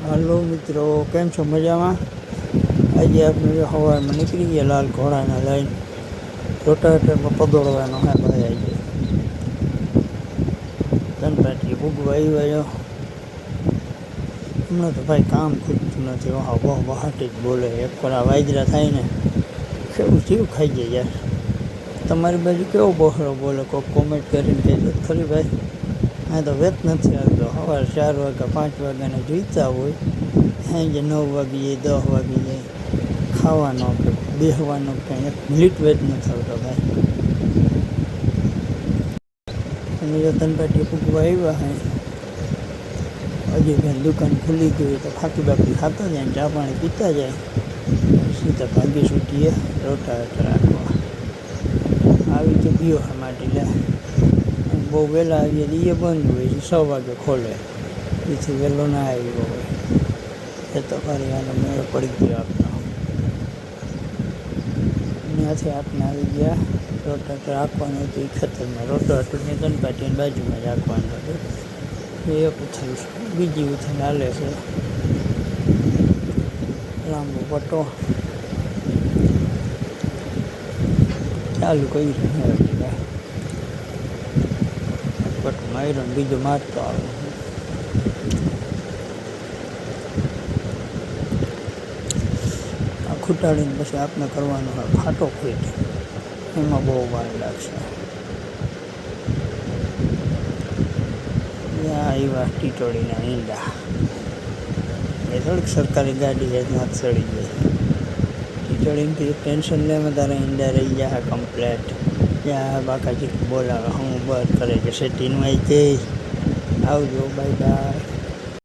હાલો મિત્રો, કેમ છો? મજામાં? આજે આપણે સવારમાં નીકળી ગયા લાલ ઘોડાને લઈને રોટાવેટરમાં પદોડવાનો હે ભાઈ. આજે ધનપાટીએ ભૂગવા આવ્યો. હમણાં તો ભાઈ કામ ખૂટતું નથી. બહુ બહાટી જ બોલે. એક વાર વાયદરા થાય ને કેવું જીવ ખાઈ જાય યાર. તમારી બાજુ કેવો બહોળો બોલે? કોઈક કોમેન્ટ કરીને કહેજો ખરી ભાઈ. હા તો વેત નથી આવતો. સવારે 4 વાગ્યા 5 વાગ્યાને જોઈતા હોય, સાંજે 9 વાગી જાય 10 વાગી જાય. ખાવાનો કે બેસવાનો કંઈ 1 મિનિટ વેત નથી આવતો ભાઈ. અને જો ધનપાટીએ ભૂગવા આવ્યા હે, હજી ભાઈ દુકાન ખુલી ગઈ તો ફાકી બાકી ખાતા જાય ને ચા પાણી પીતા જાય. સીધા ભાગી છૂટીએ રોટાવેટર રાખવા. આવી તો ગયો હે માટી લે. બહુ વહેલા આવીએ તો એ બંધ હોય છે, 6 વાગે ખોલે. એથી વહેલો ના આવ્યો હોય એ તો ફરી આનો મેળો પડી ગયો આપનો. ત્યાંથી આપણે આવી ગયા રોટાવેટર રાખવાનું હતું એ ખેતરમાં. રોટાવેટરની ધનપાટીની બાજુમાં જ રાખવાનું હતું. એક ઉથલ બીજી ઉથલ હાલે છે, લાંબો પટ્ટો ચાલુ કર્યું છે. પટ્ટો માર્યો ને બીજો મારતો આવે. આ ખૂટાડીને પછી આપણે કરવાનો હોય ફાટો ફીટ. એમાં બહુ વાર લાગશે. એવા ટીટોળીના ઈંડા એ થોડીક સરકારી ગાડી છે, હાથ ચડી જાય. ટીટોળીથી ટેન્શન લેવા તારા ઈંડા રહી જાય કમ્પ્લેટ. ત્યાં બાકાજી બોલાવે, હું બર કરે કે સેટીનું આવી જઈ આવજો, બાય બાય.